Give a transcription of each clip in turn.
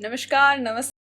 नमस्कार, नमस्ते।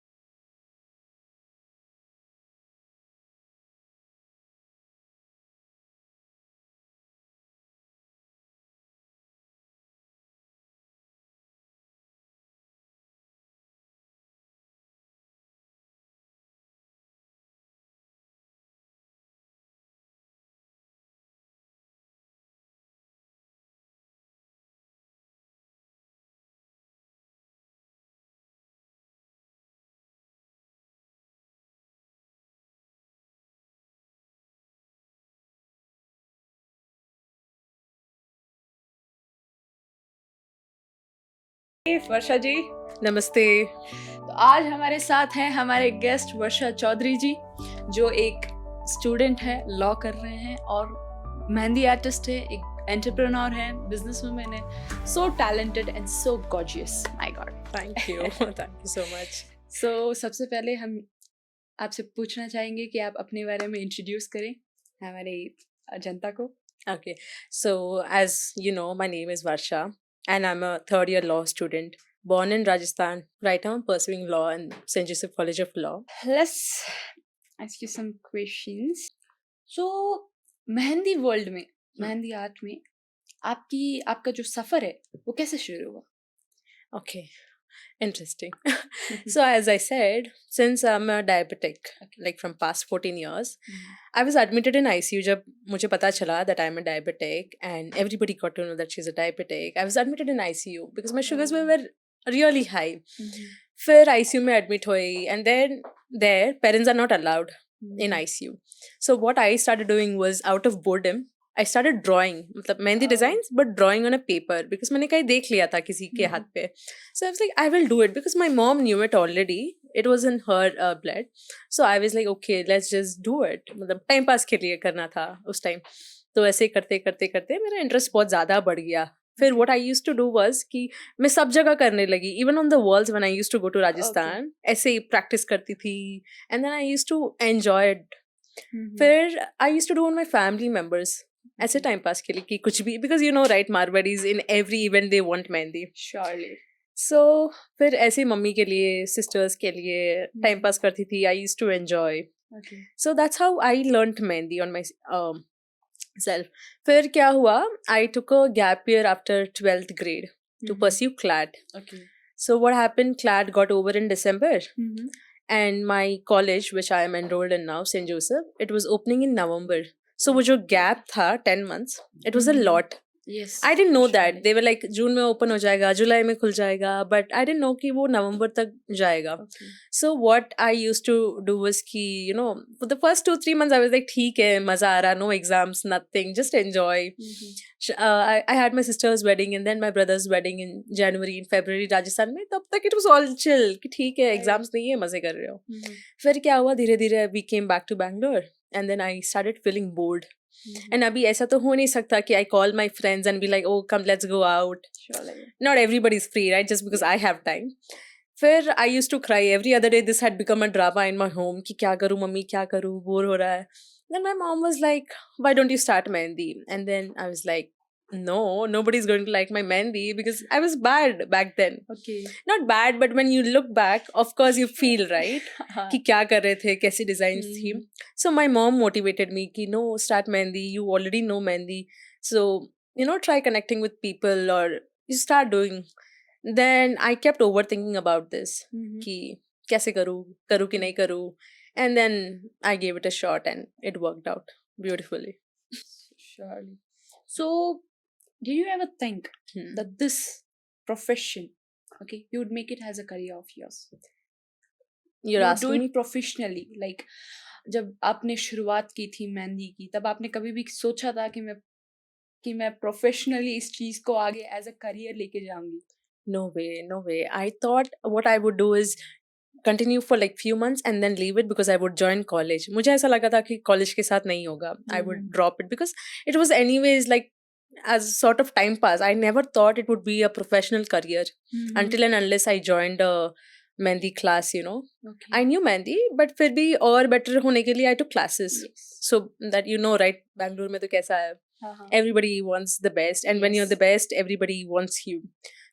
वर्षा जी, नमस्ते। तो आज हमारे साथ हैं हमारे गेस्ट वर्षा चौधरी जी, जो एक स्टूडेंट है, लॉ कर रहे हैं और मेहंदी आर्टिस्ट है, एक एंटरप्रेन्योर है, बिजनेस वुमेन है, so talented and so gorgeous, my god. Thank you thank you so much. So सबसे पहले हम आपसे पूछना चाहेंगे कि आप अपने बारे में इंट्रोड्यूस करें हमारे जनता को। Okay, so as you know, my name is Varsha, and I'm a third year law student, born in Rajasthan. Right now, I'm pursuing law in St. Joseph College of Law. Let's ask you some questions. So mehndi world में, mehndi art में आपका जो सफर है वो कैसे शुरू हुआ? Okay, interesting. So as I said, since I'm a diabetic, like from past 14 years, I was admitted in ICU जब मुझे पता चला that I'm a diabetic and everybody got to know that she's a diabetic. I was admitted in ICU because my sugars were really high. फिर ICU में admit हुई and then there parents are not allowed in ICU. So what I started doing was out of boredom, I started drawing, मतलब mehndi designs but drawing on a paper because मैंने कहीं देख लिया था किसी के हाथ पे. So I was like, I will do it because my mom knew it already. It was in her blood. So I was like, okay, let's just do it. मतलब टाइम पास के लिए करना था उस टाइम. तो ऐसे करते करते करते मेरा इंटरेस्ट बहुत ज़्यादा बढ़ गया. फिर what I used to do was कि मैं सब जगह करने लगी. Even on the walls when I used to go to Rajasthan, ऐसे ही practice करती थी. And then I used to enjoy it. फिर I used to do on my family members. ऐसे टाइम पास के लिए कि कुछ भी because you know right Marwadis in every event they want mehndi. Surely. So फिर ऐसे मम्मी के लिए सिस्टर्स के लिए टाइम पास करती थी. I used to enjoy. Okay. So that's how I learnt mehndi on my self. फिर क्या हुआ? I took a gap year after 12th grade to pursue CLAD. Okay. So what happened? CLAD got over in December. And my college, which I am enrolled in now, St. Joseph, it was opening in November. So वो जो gap था 10 months, it was a lot. Yes. I didn't know that. surely. They were like जून में open हो जाएगा, जुलाई में खुल जाएगा, but I didn't know कि वो नवंबर तक जाएगा. Okay. So what I used to do was कि you know for the first 2-3 months I was like ठीक है, मजा आ रहा, no exams, nothing, just enjoy. I had my sister's wedding and then my brother's wedding in January and February Rajasthan में. तब तक it was all chill कि ठीक है, exams नहीं है, मजे कर रहे हो. फिर क्या हुआ? धीरे धीरे we came back to Bangalore and then I started feeling bored. And अभी ऐसा तो हो नहीं सकता कि I call my friends and be like, oh, come, let's go out. Surely. Not everybody's free, right? Just because I have time. फिर I used to cry every other day. This had become a drama in my home कि क्या करूँ mummy, क्या करूँ, bore हो रहा है. Then my mom was like, why don't you start mehendi? And then I was like, no, nobody's going to like my mehendi because I was bad back then. Okay. Not bad, but when you look back, of course you feel, right? कि क्या कर रहे थे, कैसी designs थी. So my mom motivated me कि no, start mehendi, you already know mehendi. So, you know, try connecting with people or you start doing. Then I kept overthinking about this कि कैसे करूँ कि नहीं करूँ. And then I gave it a shot and it worked out beautifully. Surely. So, did you ever think that this profession, okay, you would make it as a career of yours? You're You would do asking it me? professionally, like जब आपने शुरुआत की थी मेहंदी की, तब आपने कभी भी सोचा था कि मैं प्रोफेशनली इस चीज को आगे एज अ करियर लेके जाऊंगी? No way, no way. I thought what I would do is continue for like few months and then leave it because I would join college. मुझे ऐसा लगा था कि college के साथ नहीं होगा. I would drop it because it was anyways like as sort of time pass. I never thought it would be a professional career until and unless I joined a mehndi class, you know. Okay. I knew mehndi but फिर भी और better होने के लिए I took classes. Yes. So that you know right, Bangalore में तो कैसा है? Everybody wants the best and when you're the best, everybody wants you.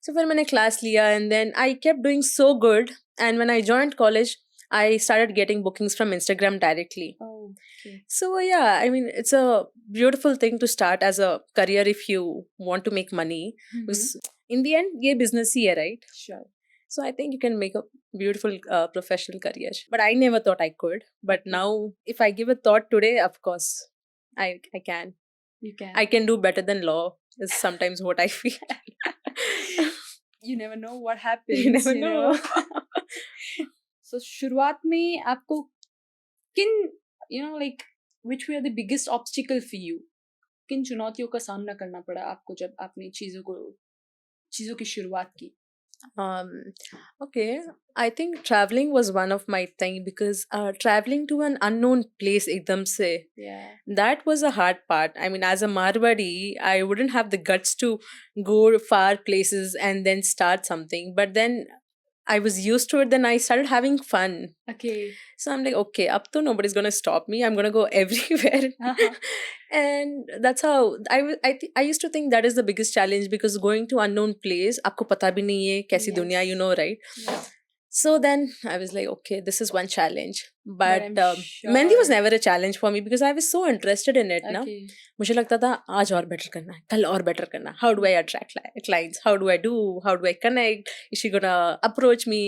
So फिर मैंने class लिया and then I kept doing so good And when I joined college, I started getting bookings from Instagram directly. Oh, okay. So yeah, I mean, it's a beautiful thing to start as a career if you want to make money. Because in the end, ये business ही है, right? Sure. So I think you can make a beautiful professional career. But I never thought I could. But Okay. now, if I give a thought today, of course, I can. You can. I can do better than law. Is sometimes what I feel. You never know what happens. You never know. So शुरुआत में आपको किन like which were the biggest obstacle for you? किन चुनौतियों का सामना करना पड़ा आपको जब आपने चीजों की शुरुआत की? Um, okay, I think traveling was one of my thing because traveling to an unknown place ekdam se, Yeah. that was a hard part. I mean, as a Marwadi, I wouldn't have the guts to go far places and then start something. But then I was used to it. Then I started having fun. Okay. So I'm like, okay, up to nobody's gonna stop me. I'm gonna go everywhere. Uh-huh. And that's how I used to think that is the biggest challenge because going to unknown place, आपको पता भी नहीं है कैसी दुनिया, you know, right? Yeah. So then I was like, okay, this is one challenge. But I'm Mehndi was sure- never a challenge for me because I was so interested in it. ना Okay. मुझे लगता था आज और better करना है, कल और better करना है. How do I attract clients? How do I do? How do I connect? Is she gonna approach me?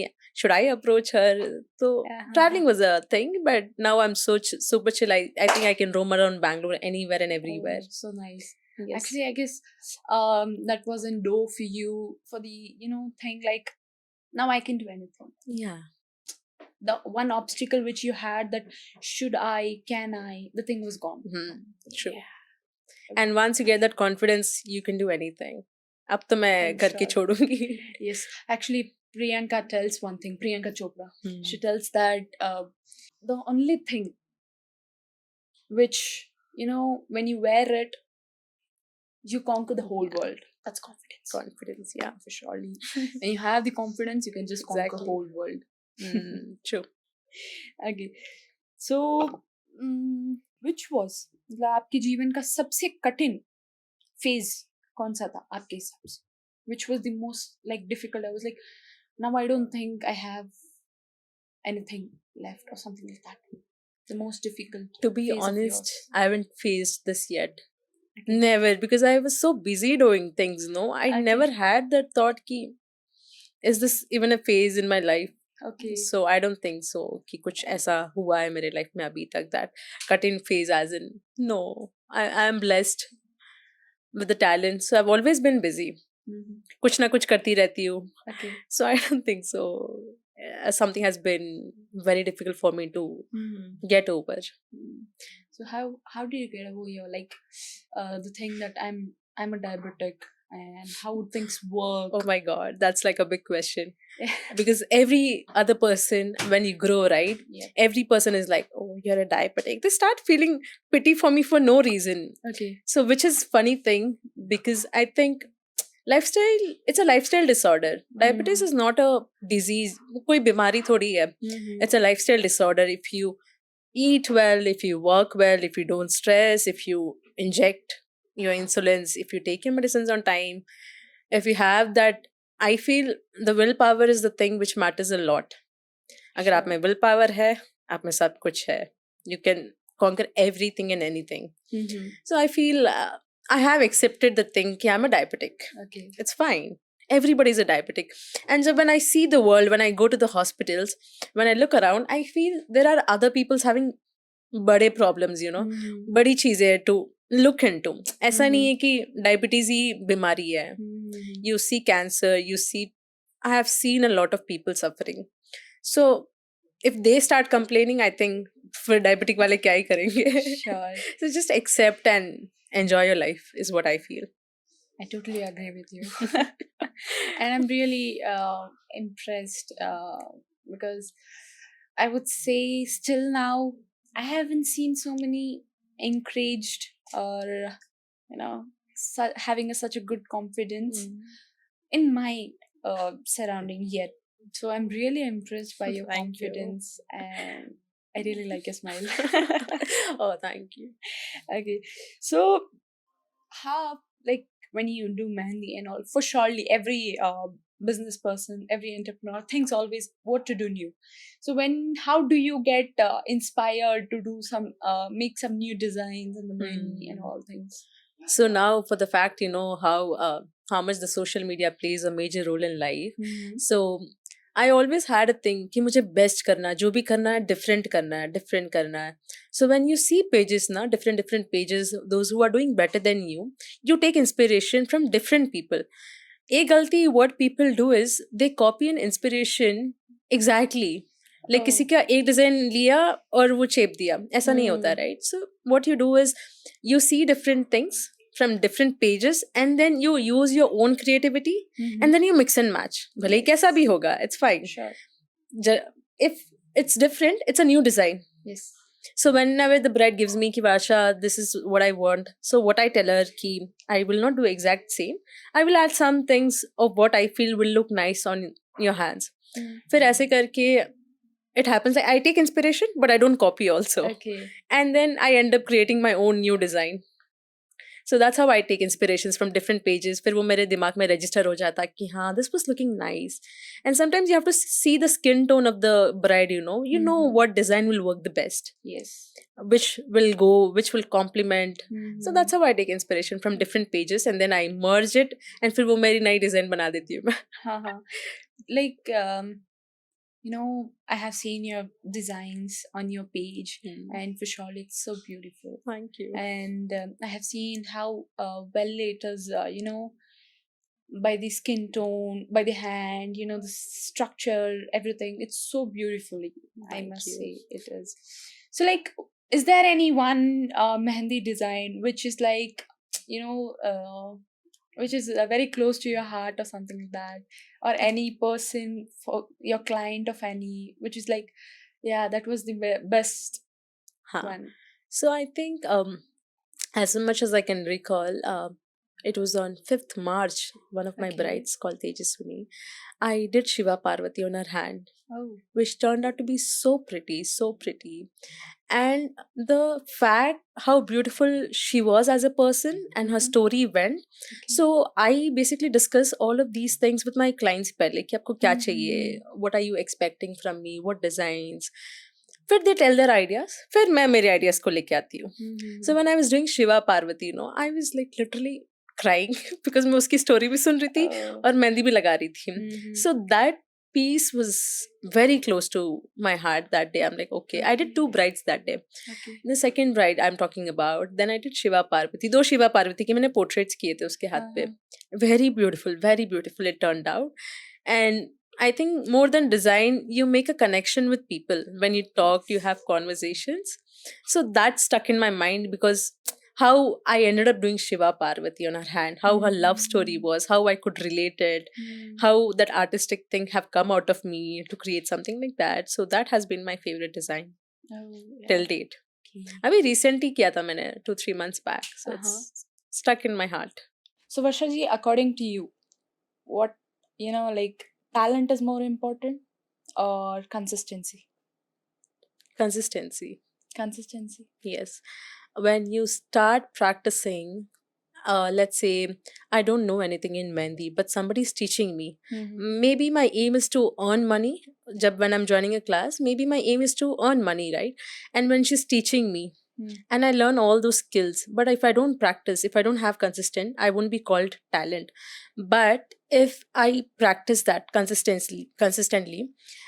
Should I approach her? So traveling was a thing, but now I'm so super chill. I think I can roam around Bangalore anywhere and everywhere. Oh, so nice. Yes. Actually, I guess that was a door for you for the thing like now I can do anything. Yeah. The one obstacle which you had that should I, can I, the thing was gone. True. Yeah. And once you get that confidence, you can do anything. अब तो मैं I'm करके sure. छोड़ूंगी. Yes, actually, Priyanka tells one thing. Priyanka Chopra. Hmm. She tells that the only thing which when you wear it, you conquer the whole world. That's confidence. Confidence, yeah. For surely. When you have the confidence, you can just conquer Exactly. the whole world. True. Okay. So, which was मतलब आपके जीवन का सबसे कठिन phase कौन सा था आपके हिसाब से? Which was the most like difficult? I was like, now I don't think I have anything left or something like that. The most difficult. To be phase of honest, yours. I haven't faced this yet. Okay. Never, because I was so busy doing things. No, I Okay. never had that thought ki, is this even a phase in my life? Okay. So I don't think so कि कुछ ऐसा हुआ है मेरे life में अभी तक that cutting phase as in no. I am blessed with the talent, so I've always been busy. Mhm. कुछ ना कुछ करती रहती हूँ. Okay. So I don't think so. Something has been very difficult for me to get over. So how do you get over your like the thing that I'm a diabetic and how would things work? Oh my god, that's like a big question. Because every other person, when you grow, right? Yeah. Every person is like, oh, you're a diabetic. They start feeling pity for me for no reason. Okay. So which is funny thing because I think it's a lifestyle disorder. Diabetes is not a disease. कोई बीमारी थोड़ी है. It's a lifestyle disorder. If you eat well, if you work well, if you don't stress, if you inject your insulins, if you take your medicines on time, if you have that, I feel the willpower is the thing which matters a lot. अगर आप में willpower है, आप में सब कुछ है. You can conquer everything and anything. So I feel I have accepted the thing कि I'm a diabetic. Okay. It's fine. Everybody's a diabetic. And so when I see the world, when I go to the hospitals, when I look around, I feel there are other people's having बड़े problems, you know. बड़ी चीजें to look into. ऐसा नहीं है कि diabetes ही बीमारी है. You see cancer, I have seen a lot of people suffering. So if they start complaining, I think for diabetic वाले क्या ही करेंगे. Sure. So just accept and enjoy your life is what I feel. I totally agree with you. And I'm really impressed because I would say still now I haven't seen so many encouraged or having such a good confidence in my surrounding yet. So I'm really impressed by your Thank you. confidence and I really like your smile. Oh, thank you. Okay. So how like when you do mehndi and all, for surely every business person, every entrepreneur thinks always what to do new. So how do you get inspired to do make some new designs and the menu and all things? So now for the fact, how much the social media plays a major role in life. So I always had a thing कि मुझे best करना है, जो भी करना है different करना है. So when you see pages ना, different pages, those who are doing better than you take inspiration from different people. एक गलती what people do is they copy an inspiration exactly. Like किसी का एक डिजाइन लिया और वो चेप दिया, ऐसा नहीं होता, right? So what you do is you see different things from different pages and then you use your own creativity and then you mix and match. भले ही कैसा भी होगा, it's fine. Sure. If it's different, it's a new design. Yes. So whenever the bride gives me ki Varsha, this is what I want. So what I tell her ki I will not do exact same. I will add some things of what I feel will look nice on your hands. फिर ऐसे करके it happens like I take inspiration but I don't copy also. Okay. And then I end up creating my own new design. So that's how I take inspirations from different pages. फिर वो मेरे दिमाग में register हो जाता कि हाँ, this was looking nice. And sometimes you have to see the skin tone of the bride, you know what design will work the best. Yes. Which will complement. So that's how I take inspiration from different pages and then I merge it and फिर वो मेरी नई design बना देती हूँ मैं. Like, I have seen your designs on your page and for sure it's so beautiful. Thank you. And I have seen how well it is, by the skin tone, by the hand, the structure, everything. It's so beautifully, I must say it is. So like, is there any one mehendi design which is like, which is very close to your heart or something like that, or any person for your client of any, which is like, yeah, that was the best one? So I think as much as I can recall, it was on 5th March, one of my brides called Tejaswini, I did Shiva Parvati on her hand, which turned out to be so pretty. And the fact how beautiful she was as a person and her story went. So I basically discuss all of these things with my clients pehle कि आपको क्या चाहिए, what are you expecting from me, what designs. फिर they tell their ideas, फिर मैं मेरे ideas को लेके आती हूँ. So when I was doing Shiva Parvati, I was like literally crying because मैं उसकी story भी सुन रही थी और मेहंदी भी लगा रही थी. So that piece was very close to my heart that day. I'm like, okay, I did 2 brides that day. The second bride I'm talking about, then I did Shiva Parvati. 2 Shiva Parvati के मैंने portraits किए थे उसके हाथ पे. Very beautiful it turned out. And I think more than design, you make a connection with people. When you talk, you have conversations. So that stuck in my mind because how I ended up doing Shiva Parvati on her hand, how her love story was, how I could relate it, how that artistic thing have come out of me to create something like that. So that has been my favorite design till date. अभी recently किया था मैंने 2-3 months back. So it's stuck in my heart. So Varsha ji, according to you, what, like, talent is more important or consistency? Consistency. Yes. When you start practicing, let's say I don't know anything in Mehendi, but somebody's teaching me. Maybe my aim is to earn money. When I'm joining a class, maybe my aim is to earn money, right? And when she's teaching me, and I learn all those skills, but if I don't practice, if I don't have consistent, I won't be called talent. But if I practice that consistently,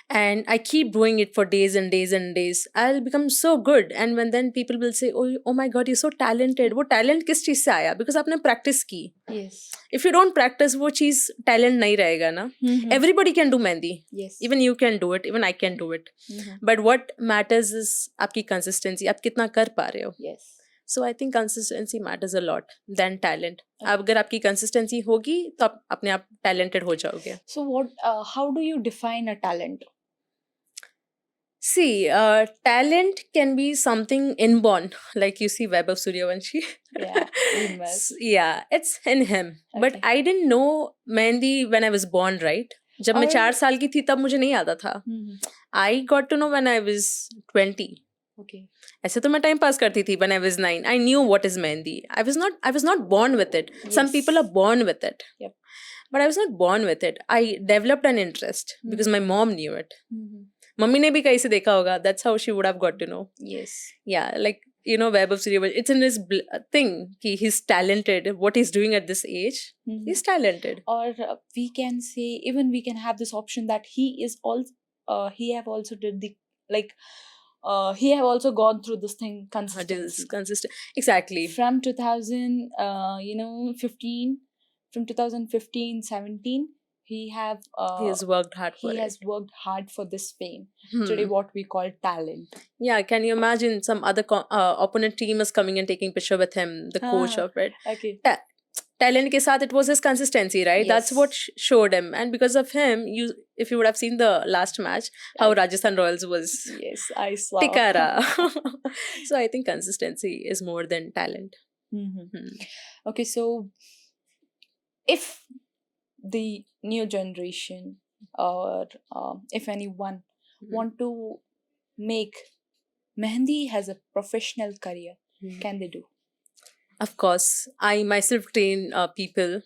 and I keep doing it for days and days, I'll become so good. And when then people will say, oh my God, you're so talented. वो talent किस चीज से आया? Because आपने practice की. Yes. If you don't practice, वो चीज talent नहीं रहेगा ना. Everybody can do mehendi. Yes. Even you can do it. Even I can do it. But what matters is आपकी consistency. आप कितना कर पा रहे हो. Yes. So I think consistency matters a lot than talent. अगर आपकी consistency होगी तो आप अपने आप talented हो जाओगे. So how do you define a talent? See, talent can be something inborn, like you see Vaibhav Suryavanshi. Yeah, it's in him. Okay. But I didn't know mehendi when I was born, right? जब मैं 4 साल की थी तब मुझे नहीं आता था. I got to know when I was 20. Okay. ऐसे तो मैं time pass करती थी when I was 9. I knew what is mehendi. I was not born with it. Yes. Some people are born with it. Yep. but I was not born with it. I developed an interest because my mom knew it. Mummy ne bhi kahin se dekha hoga. That's how she would have got to know. Yes. Yeah, like, you know, Web of Suryavanshi, it's in his thing. He's talented. What he's doing at this age, he's talented. Or we can say, even we can have this option that he is also, he have also did the, like, he have also gone through this thing consistently. Consistent. Exactly. From 15, from 2015, 17, he has worked hard for he it. has worked hard for this fame. Today, what we call talent. Yeah, can you imagine some other opponent team is coming and taking picture with him, the coach of it. Okay. Talent ke saath, it was his consistency, right? Yes. That's what showed him. And because of him, if you would have seen the last match, how Rajasthan Royals was. Yes, I saw. Tikara. So I think consistency is more than talent. Okay, so if the new generation or if anyone want to make Mehendi as a professional career, can they do? Of course. I myself train people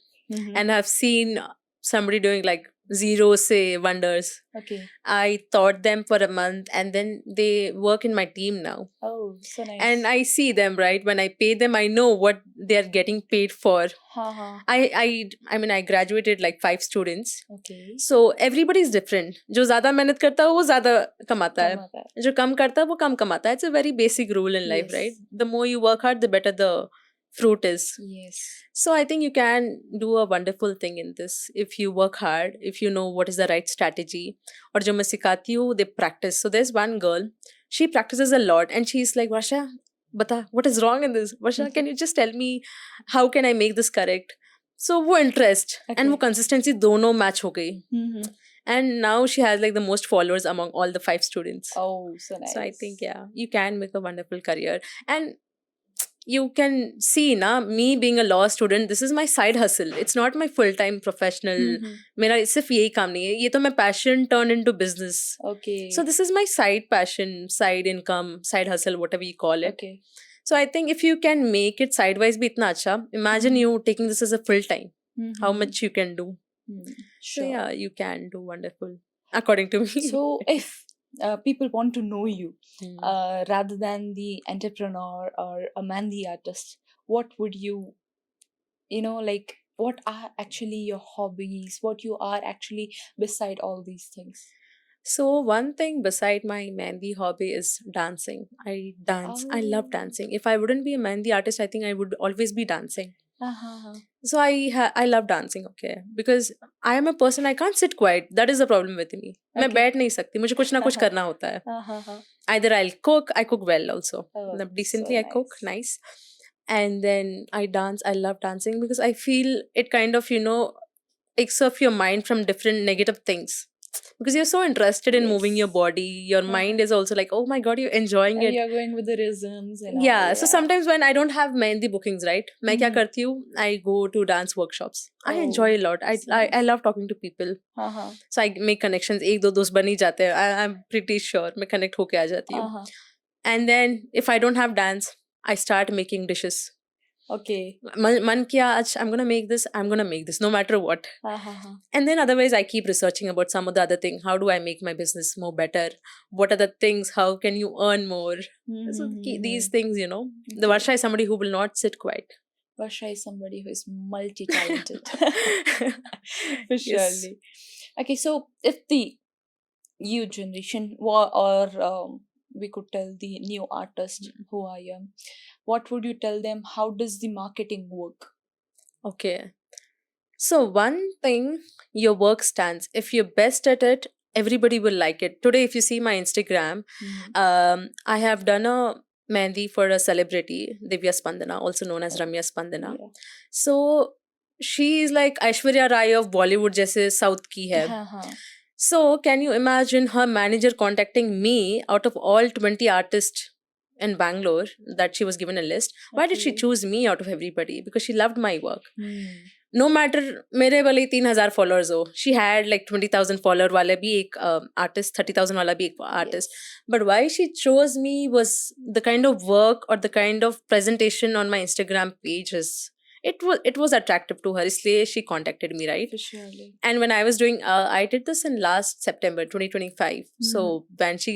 and have seen somebody doing like zero say wonders. Okay. I taught them for a month and then they work in my team now. Oh, so nice. And I see them, right? When I pay them, I know what they're getting paid for. I mean, I graduated like 5 students. Okay. So everybody is different. जो ज़्यादा मेहनत करता है वो ज़्यादा कमाता है. जो कम करता है वो कम कमाता है. It's a very basic rule in life, right? The more you work hard, the better the fruit is. Yes. So I think you can do a wonderful thing in this if you work hard, if you know what is the right strategy. और जो मैं सिखाती हूँ, they practice. So there's one girl, she practices a lot and she's like, Varsha, bata, what is wrong in this? Varsha, can you just tell me how can I make this correct? So वो interest and वो consistency दोनों match हो गई. And now she has like the most followers among all the 5 students. Oh, so nice. So I think, yeah, you can make a wonderful career. And you can see, me being a law student, this is my side hustle. It's not my full-time professional. मेरा सिर्फ यही काम नहीं है. ये तो मैं passion turned into business. Okay. So this is my side passion, side income, side hustle, whatever you call it. Okay. So I think if you can make it sidewise bhi itna acha, imagine you taking this as a full-time. How much you can do. Sure. So yeah, you can do wonderful, according to me. So if people want to know you rather than the entrepreneur or a Mehendi artist, what would you like, what are actually your hobbies, what you are actually beside all these things? So one thing beside my Mehendi hobby is dancing. I dance. I love dancing. If I wouldn't be a Mehendi artist, I think I would always be dancing. So I love dancing, okay, because I am a person, I can't sit quiet. That is the problem with me. मैं बैठ नहीं सकती, मुझे कुछ ना कुछ करना होता है. Either I cook well also. Decently I cook, nice. And then I dance. I love dancing because I feel it kind of, takes off your mind from different negative things. Because you're so interested in moving your body, your mind is also like, oh my god, you're enjoying it. You're going with the rhythms. Yeah, so sometimes when I don't have Mehendi bookings, right, मैं क्या करती हूँ? I go to dance workshops. I enjoy a lot. I love talking to people. So I make connections. एक दो दोस्त बन ही जाते हैं. I'm pretty sure मैं connect होके आ जाती हूँ. And then if I don't have dance, I start making dishes. Okay. Man kiya, I'm gonna make this no matter what. And then otherwise I keep researching about some of the other things. How do I make my business more better? What are the things? How can you earn more? So these things, the Varsha is somebody who will not sit quiet. Varsha is somebody who is multi-talented. For surely. Yes. Okay, so if the new generation or we could tell the new artist who I am, what would you tell them? How does the marketing work? Okay. So one thing, your work stands. If you're best at it, everybody will like it. Today, if you see my Instagram, I have done a Mehendi for a celebrity, Divya Spandana, also known as Ramya Spandana. Yeah. So she is like Aishwarya Rai of Bollywood, jaise South ki hai. So can you imagine her manager contacting me out of all 20 artists in Bangalore that she was given a list? Why did she choose me out of everybody? Because she loved my work. No matter mere wale 3,000 followers ho, she had like 20,000 follower wala bhi ek artist, 30,000 wala bhi ek artist. Yes. But why she chose me was the kind of work or the kind of presentation on my Instagram pages. it was attractive to her, इसलिए she contacted me, right? For surely. And when I was doing, I did this in last September 2025. So when she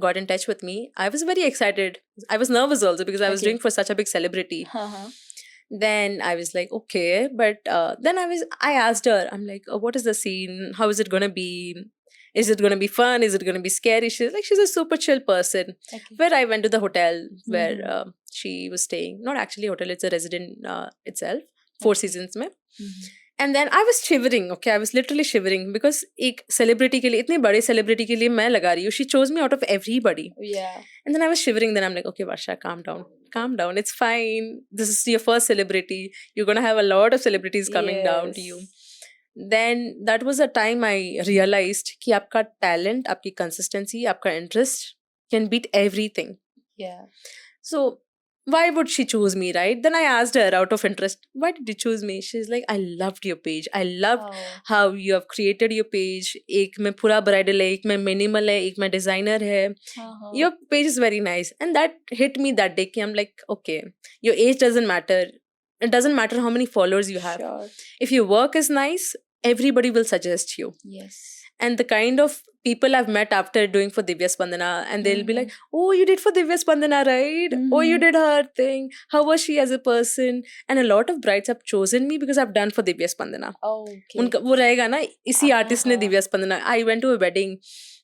got in touch with me, I was very excited. I was nervous also because I was Okay. doing for such a big celebrity. Uh-huh. Then I was like, okay, but then I asked her, I'm like, what is the scene? How is it gonna be? Is it gonna be fun? Is it gonna be scary? She's like, she's a super chill person. Okay. Where I went to the hotel where Mhm. she was staying. Not actually a hotel, it's a resident itself. Four Seasons mein. Mhm. And then I was shivering, okay? I was literally shivering because एक celebrity के लिए, इतने बड़े celebrity के लिए मैं लगा रही हूँ. She chose me out of everybody. Yeah. And then I was shivering. Then I'm like, okay, Varsha, calm down. Calm down. It's fine. This is your first celebrity. You're going to have a lot of celebrities coming down to you. Yes. Then that was a time I realized कि आपका talent, आपकी consistency, आपका interest can beat everything. Yeah. So why would she choose me, right? Then I asked her out of interest, why did you choose me? She's like, I loved your page. I loved Oh. how you have created your page. एक में पूरा bridal है, एक में minimal है, एक में designer है. Uh-huh. Your page is very nice. And that hit me that day. I'm like, okay, your age doesn't matter. It doesn't matter how many followers you have. Sure. If your work is nice, everybody will suggest you. Yes. And the kind of people I've met after doing for Divya Spandana, and they'll be like, Mhm. oh, you did for Divya Spandana, right? Oh, you Mhm. did her thing. How was she as a person? And a lot of brides have chosen me because I've done for Divya Spandana. Okay. उनका वो रहेगा ना, इसी artist ने हाँ. Divya Spandana. I went to a wedding.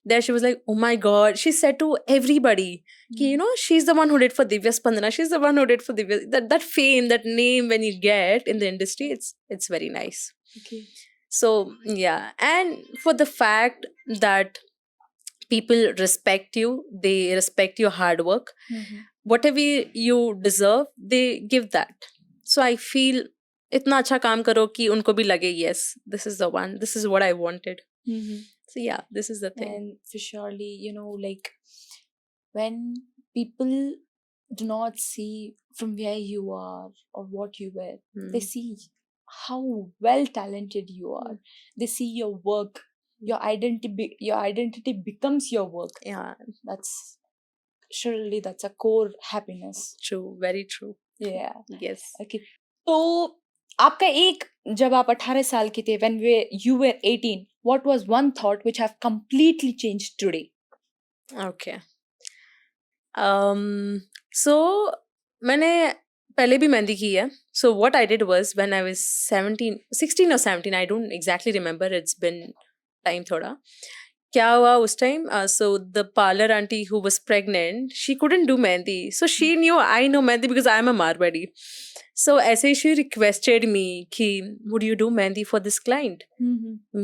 There she was like, oh my God. She said to everybody, कि, you know, she's the one who did for Divya Spandana. She's the one who did for Divya. That fame, that name when you get in the industry, it's very nice. Okay. So yeah, and for the fact that people respect you, they respect your hard work, Mhm. whatever you deserve, they give that. So I feel इतना अच्छा काम करो कि उनको भी लगे, yes, this is the one, this is what I wanted. Mhm. So yeah, this is the thing. And for surely, you know, like when people do not see from where you are or what you were, they Hmm. see how well talented you are. They see your work, your identity becomes your work. Yeah, That's surely that's a core happiness. true, very true. Yeah. Yes. Okay. तो आपका एक जब आप 18 साल के थे when you were 18, what was one thought which have completely changed today? Okay. So मैंने पहले भी मेहंदी की है. So what I did was when I was 16 or 17, I don't exactly remember, it's been time थोड़ा. क्या हुआ उस time? So the parlor auntie who was pregnant, she couldn't do mehendi. So she knew I know mehendi because I am a Marwadi. So ऐसे she requested me कि would you do mehendi for this client?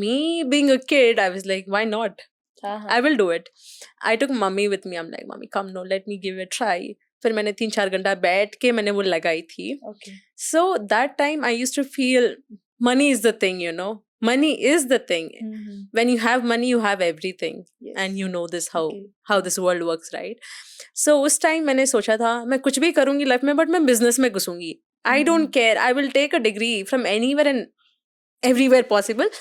Me being a kid, I was like, why not? I will do it. I took mummy with me. I'm like, mummy, come no, let me give it a try. फिर मैंने 3-4 घंटा बैठ के मैंने वो लगाई थी. Okay. So that time I used to feel money is the thing, you know. Money is the thing. When you have money, you have everything. Yes. And you know this how Okay. how this world works, right? So उस time मैंने सोचा था मैं कुछ भी करूँगी life में, but मैं बिजनेस में घुसूंगी. I don't care. I will take a degree from anywhere and everywhere possible,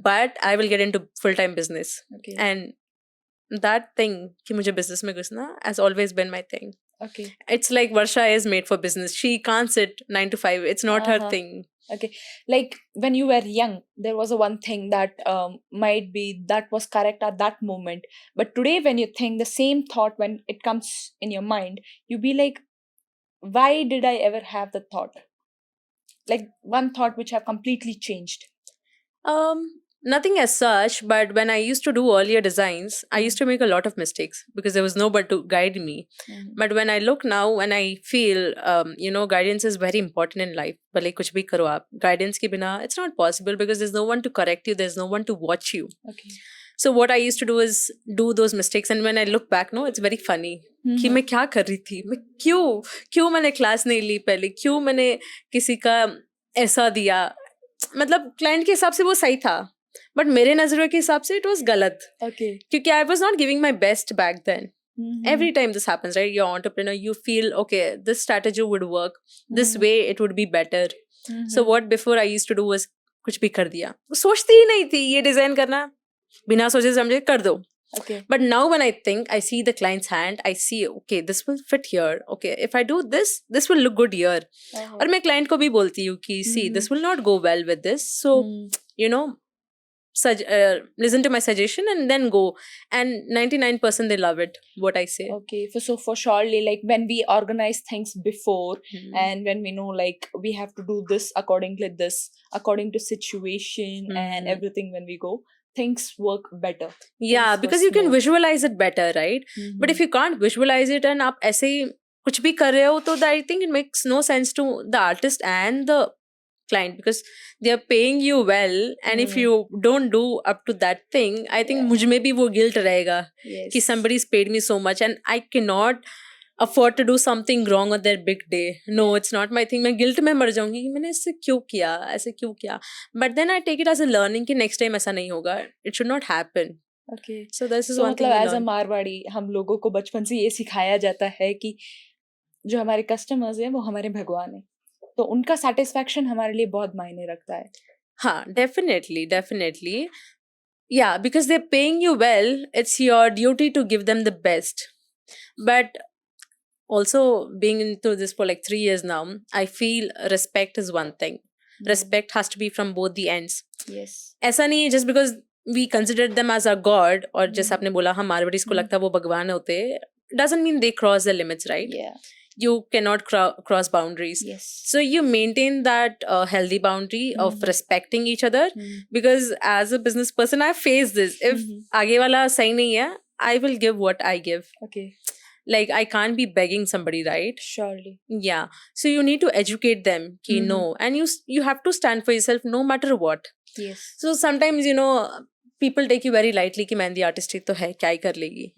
but I will get into full-time business. Okay. And that thing कि मुझे business में घुसना has always been my thing. Okay. It's like Varsha is made for business. She can't sit 9 to 5. It's not her thing. Okay. Like when you were young, there was a one thing that might be that was correct at that moment. But today, when you think the same thought, when it comes in your mind, you be like, why did I ever have the thought? Like one thought which have completely changed. Nothing as such, but when I used to do earlier designs, I used to make a lot of mistakes because there was nobody to guide me. But when I look now and I feel, guidance is very important in life. भले कुछ भी करो आप, guidance के बिना it's not possible because there's no one to correct you, there's no one to watch you. Okay. So what I used to do is do those mistakes, and when I look back, no, it's very funny. कि मैं क्या कर रही थी, मैं क्यों मैंने class नहीं ली पहले, क्यों मैंने किसी का ऐसा दिया, मतलब क्लाइंट के हिसाब से वो सही था, बट मेरे नजरों के हिसाब से it was गलत. Okay. क्योंकि I was not giving my best back then. Every time this happens, right? You're an entrepreneur, you feel, okay, this strategy would work, this way it would be better. So what before I used to do was कुछ भी कर दिया. सोचती ही नहीं थी ये design करना, बिना सोचे समझे कर दो. Okay. But now when I think, I see the client's hand, I see, okay, this will fit here. Okay, if I do this, this will look good here. Uh-huh. और मैं client को भी बोलती हूँ कि see, this will not go well with this. So, you know, listen to my suggestion and then go. And 99% they love it, what I say. Okay, for surely, like when we organize things before and when we know like we have to do this according to situation and everything, when we go, things work better. Yeah, Things go because you can smooth. visualize it better, right? But if you can't visualize it and आप ऐसे ही कुछ भी कर रहे हो तो I think it makes no sense to the artist and the client, because they are paying you well, and if you don't do up to that thing, I think Yeah. मुझ में भी वो guilt रहेगा Yes. कि somebody's paid me so much and I cannot afford to do something wrong on their big day. No, it's not my thing. मैं guilt में मर जाऊंगी कि मैंने ऐसे क्यों किया, ऐसे क्यों किया. But then I take it as a learning कि next time ऐसा नहीं होगा. It should not happen. Okay. So this is So one thing मतलब we as a learn. Marwari हम लोगों को बचपन से ये सिखाया जाता है कि जो हमारे कस्टमर्स हैं वो हमारे भगवान हैं, तो उनका सेटिस्फैक्शन हमारे लिए बहुत मायने रखता है. हाँ, definitely. Yeah, because they're paying you well, it's your duty to give them the best. But also being into this for like 3 years now, I feel respect is one thing. Respect has to be from both the ends. Yes. ऐसा नहीं है just because we consider them as our god, और जैसे आपने बोला हम मारवाड़ीज को लगता है वो भगवान होते, doesn't mean they cross the limits, right? Yeah. You cannot cross boundaries. Yes. So you maintain that healthy boundary of respecting each other, because as a business person I face this. If आगे वाला सही नहीं है, I will give what I give. Okay. Like I can't be begging somebody, right? Surely. Yeah. So you need to educate them कि no, and you have to stand for yourself no matter what. Yes. So sometimes people take you very lightly कि mehndi artist ही तो है, क्या ही कर लेगी.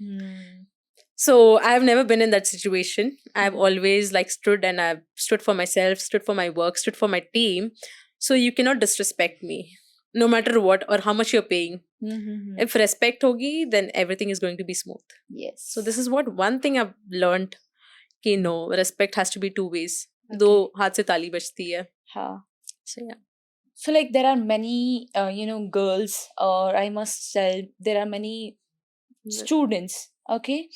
So I've never been in that situation. I've always like stood, and I've stood for myself, stood for my work, stood for my team. So you cannot disrespect me, no matter what or how much you're paying. If respect hogi, then everything is going to be smooth. Yes. So this is one thing I've learned, कि no, respect has to be 2 ways. Okay. दो हाथ से ताली बजती है. हाँ. So yeah. So like there are many girls, or I must say there are many students, okay,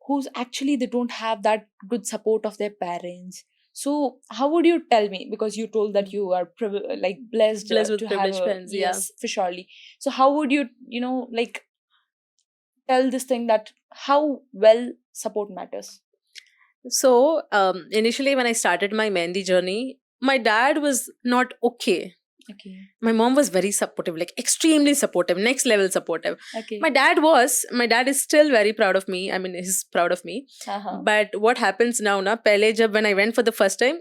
who's actually they don't have that good support of their parents. So how would you tell me, because you told that you are like blessed With to privileged have parents, yes, for surely. So how would you like tell this thing that how well support matters? So initially when I started my Mehndi journey, my dad was not okay. Okay. My mom was very supportive, like extremely supportive, next level supportive. Okay. My dad is still very proud of me. I mean, he's proud of me. But what happens now, pehle jab when I went for the first time,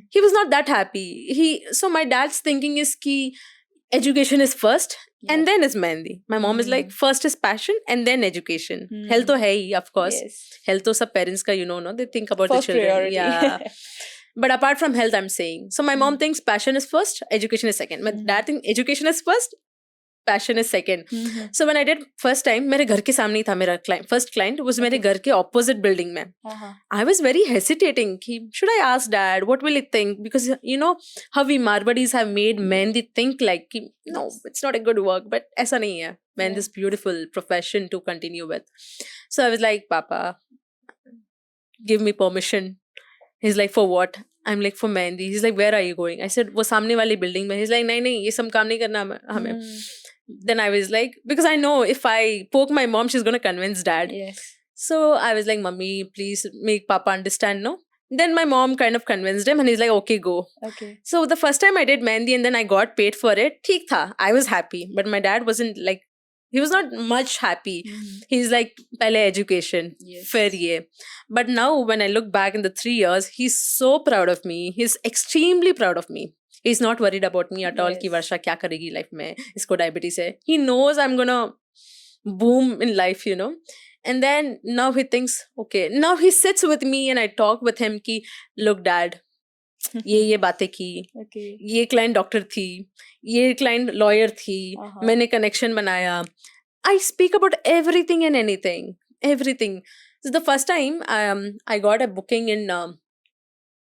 he was not that happy. So my dad's thinking is ki education is first, and then is Mehndi. My mom is like, first is passion and then education. Health to hai hi, of course. Yes. Health to sab parents ka, no, they think about First the children. priority. Yeah. But apart from health, I'm saying. So my mom thinks passion is first, education is second. My dad thinks education is first, passion is second. So when I did first time, मेरे घर के सामने ही था मेरा client. First client was मेरे घर के opposite building में. I was very hesitating. Should I ask dad? What will he think? Because how we Marwadis have made Mehndi think like, no, it's not a good work. But ऐसा नहीं है. Mehndi is beautiful profession to continue with. So I was like, Papa, give me permission. He's like, for what? I'm like, for Mehndi. He's like, where are you going? I said, वो सामने वाली building में. He's like, नहीं ये सब काम नहीं करना हमें. Then I was like, because I know if I poke my mom, she's going to convince dad. Yes. So I was like, Mummy, please make Papa understand, no? Then my mom kind of convinced him and he's like, okay, go. Okay. So the first time I did Mehndi and then I got paid for it, theek tha. I was happy. But my dad wasn't like, he was not much happy. He's like, pehle education, fir ye. But now when I look back in the 3 years, he's so proud of me. He's extremely proud of me. He's not worried about me at all ki Varsha kya karegi life mein. Isko diabetes hai. He knows I'm gonna boom in life, And then now he thinks, okay. Now he sits with me and I talk with him ki, look dad, ये बातें की, ये client doctor थी, ये client lawyer थी, मैंने connection बनाया. I speak about everything and anything. So the first time I got a booking in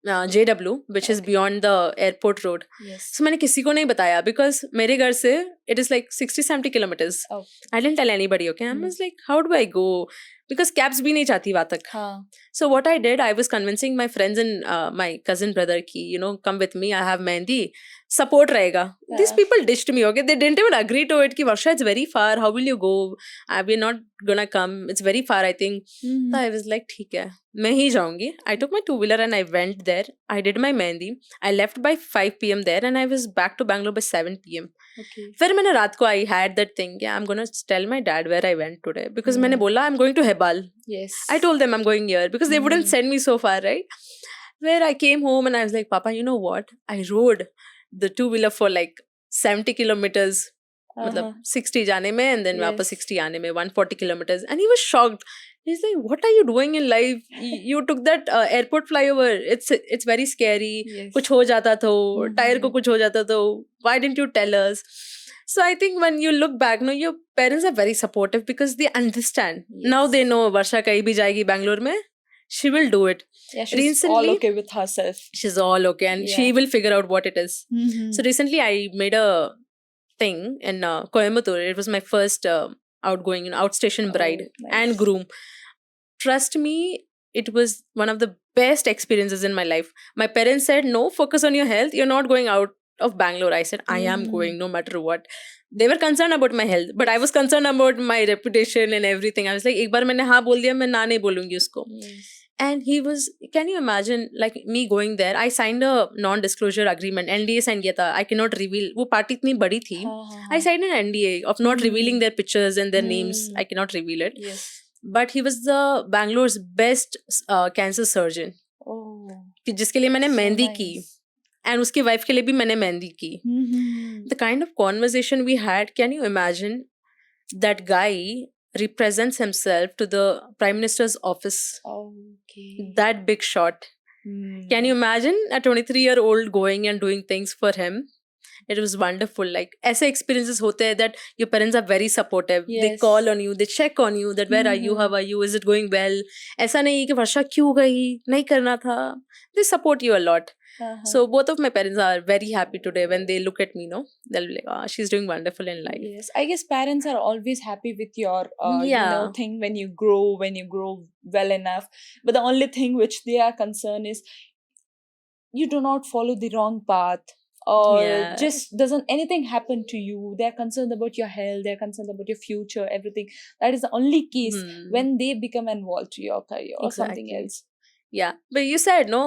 JW, which is Okay. beyond the airport road. Yes. So मैंने किसी को नहीं बताया because मेरे घर से it is like 60-70 kilometers. Oh. I didn't tell anybody, okay? I was like, how do I go? Because cabs भी नहीं जाती वहाँ तक. हाँ. So what I did, I was convincing my friends and my cousin brother ki, you know, come with me. I have Mehndi. Support रहेगा. These people ditched me, okay? They didn't even agree to it. Ki Varsha, it's very far. How will you go? We're not gonna come. It's very far, I think. So I was like, ठीक है, मैं ही जाऊंगी. I took my two-wheeler and I went there. I did my Mehndi. I left by 5 p.m. there and I was back to Bangalore by 7 p.m. Okay. फिर मैंने रात को I had that thing. Yeah, I'm gonna tell my dad where I went today because मैंने बोला I'm going to Hebal. Yes. I told them I'm going here because they wouldn't send me so far, right? Where I came home and I was like, Papa, you know what? I rode the two-wheeler for like 70 kilometers. मतलब 60 जाने में and then वापस 60 आने में 140 kilometers. And he was shocked. He's like, what are you doing in life? You took that airport flyover. It's very scary. Yes. कुछ हो जाता तो, टायर को कुछ हो जाता तो. Why didn't you tell us? So I think when you look back, no, your parents are very supportive because they understand. Yes. Now they know Varsha kahin bhi jayegi Bangalore mein, she will do it. Yeah, she's all Recently- okay with herself. She's all okay and she will figure out what it is. So recently I made a thing in Coimbatore. It was my first outgoing, outstation bride nice. and groom. Trust me, it was one of the best experiences in my life. My parents said, no, focus on your health. You're not going out of Bangalore. I said, I am going no matter what. They were concerned about my health, but I was concerned about my reputation and everything. I was like, एक बार मैंने हाँ बोल दिया, मैं ना नहीं बोलूंगी उसको. Yes. And he was, can you imagine, like me going there, I signed a non-disclosure agreement, NDA sign किया था, I cannot reveal, वो party इतनी बड़ी थी, I signed an NDA of not revealing their pictures and their names, I cannot reveal it. Yes. But he was the Bangalore's best cancer surgeon, Oh. कि जिसके लिए मैंने So मेहंदी nice. की, and उसकी wife के लिए भी मैंने मेहंदी की. The kind of conversation we had, can you imagine, that guy represents himself to the Prime Minister's office. Okay. That big shot. Can you imagine a 23-year-old going and doing things for him? It was wonderful. Like, ऐसे experiences होते हैं that your parents are very supportive. They Yes. call on you, they check on you that where are you, how are you, is it going well? ऐसा नहीं कि वर्षा क्यों गई, नहीं करना था. They support you a lot. So both of my parents are very happy today when they look at me, no? They'll be like, oh, she's doing wonderful in life. Yes, I guess parents are always happy with your Yeah. thing when you grow well enough. But the only thing which they are concerned is you do not follow the wrong path, or Yeah. just doesn't anything happen to you. They're concerned about your health, they're concerned about your future, everything. That is the only case when they become involved to your career or something Exactly. else. Yeah, but you said no,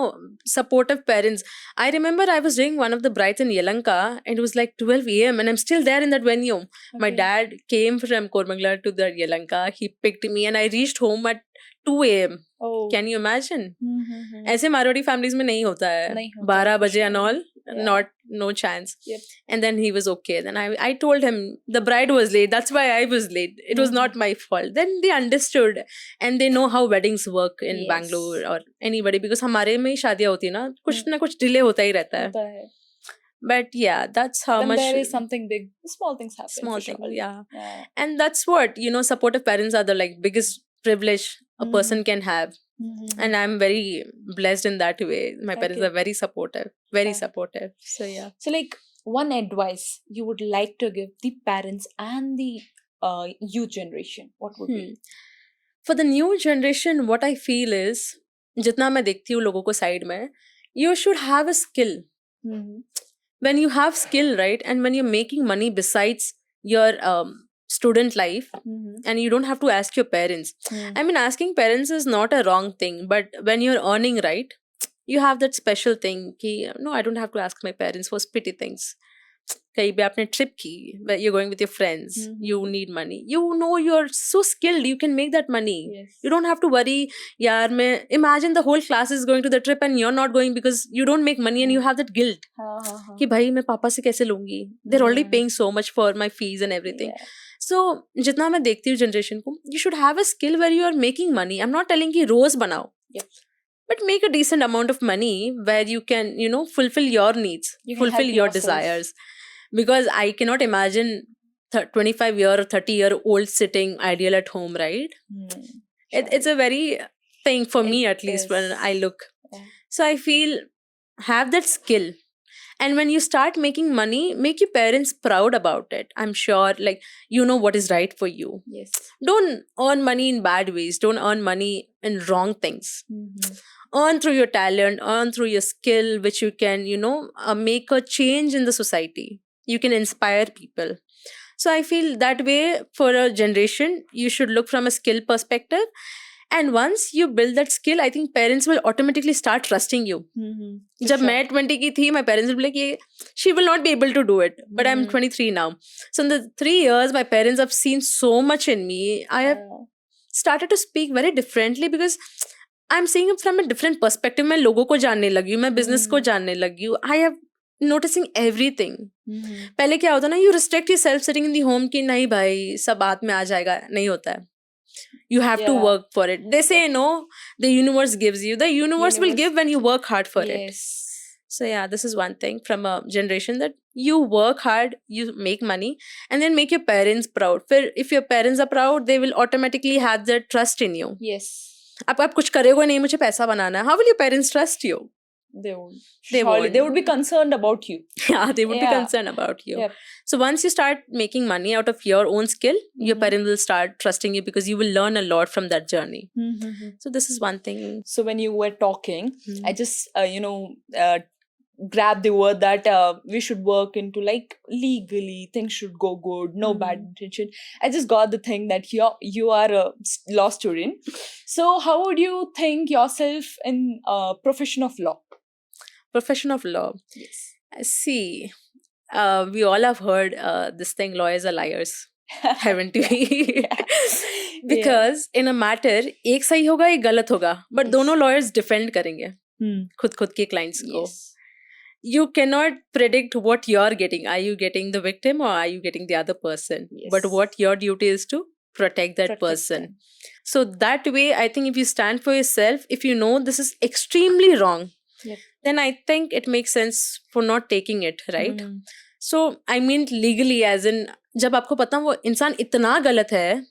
supportive parents. I remember I was doing one of the brides in Yelanka and it was like 12 a.m. and I'm still there in that venue. My Okay. dad came from Kormangala to the Yelanka. He picked me and I reached home at 2 a.m. Oh. Can you imagine? Mm-hmm. ऐसे Marwari families में नहीं होता है. नहीं होता 12 for बजे and sure. all, Yeah. no chance. Yep. And then he was okay. Then I told him the bride was late. That's why I was late. It was not my fault. Then they understood and they know how weddings work in Yes. Bangalore or anybody because हमारे में ही शादियाँ होती है ना कुछ ना कुछ delay होता ही रहता है. होता है. But yeah, that's how When much there is something big, small things happen. small for thing. sure. Yeah. Yeah. And that's what, supportive parents are the like biggest privilege a person can have. Mm-hmm. And I'm very blessed in that way. My parents Okay. are very supportive. Very Yeah. supportive. So yeah. So, like, one advice you would like to give the parents and the youth generation, what would be? For the new generation, what I feel is, जितना मैं देखती हूँ लोगों को side में, you should have a skill. Mm-hmm. When you have skill, right, and when you're making money besides your student life, Mm-hmm. and you don't have to ask your parents. I mean, asking parents is not a wrong thing, but when you're earning, right, you have that special thing कि no, I don't have to ask my parents for petty things. कहीं भी आपने trip की, where you're going with your friends, you need money. You know you're so skilled, you can make that money. Yes. You don't have to worry, yaar, imagine the whole class is going to the trip and you're not going because you don't make money and you have that guilt. कि भाई मैं पापा से कैसे लूंगी? They're already paying so much for my fees and everything. Yeah. So जितना मैं देखती हूँ generation को, you should have a skill where you are making money. I'm not telling कि रोज बनाओ. Yep. But make a decent amount of money where you can, fulfill your needs, You can fulfill help your yourself. desires. Because I cannot imagine 25-year or 30-year-old sitting ideal at home, right? It's a very thing for me, at least, when is. I look. Yeah. So I feel have that skill. And when you start making money, make your parents proud about it. I'm sure, like, you know what is right for you. Yes. Don't earn money in bad ways. Don't earn money in wrong things. Earn through your talent, earn through your skill, which you can, make a change in the society. You can inspire people. So I feel that way for a generation, you should look from a skill perspective. And once you build that skill, I think parents will automatically start trusting you. जब मैं 20 की थी, my parents will be like, she will not be able to do it. But I'm 23 now. So in the 3 years, my parents have seen so much in me. I have started to speak very differently because I'm seeing it from a different perspective. मैं लोगों को जानने लगी हूँ, मैं business को जानने लगी हूँ. I have noticing everything. पहले क्या होता ना, you restrict yourself sitting in the home कि नहीं भाई सब बात में आ जाएगा, नहीं होता है. You have to work for it. They say no, the universe gives you. The universe will give when you work hard for it. So yeah, this is one thing from a generation, that you work hard, you make money, and then make your parents proud. If your parents are proud, they will automatically have that trust in you. Yes. अब आप कुछ करेगा नहीं, मुझे पैसा बनाना है. How will your parents trust you? They won't. They Surely won't. they would be concerned about you. Yeah, they would be concerned about you. Yep. So once you start making money out of your own skill, your parents will start trusting you because you will learn a lot from that journey. So this is one thing. So when you were talking, I just grabbed the word that we should work into, like, legally things should go good, no bad intention. I just got the thing that you are a law student. So how would you think yourself in profession of law? Profession of law. Yes. See, we all have heard this thing, lawyers are liars. Haven't we? Because in a matter, एक सही होगा एक गलत होगा, but दोनों lawyers defend करेंगे खुद के clients को. You cannot predict what you're getting. Are you getting the victim or are you getting the other person? Yes. But what your duty is to protect that person. them. So that way, I think if you stand for yourself, if you know this is extremely wrong, then I think it makes sense for not taking it, right? So I mean legally, as in जब आपको पता वो इंसान इतना गलत है,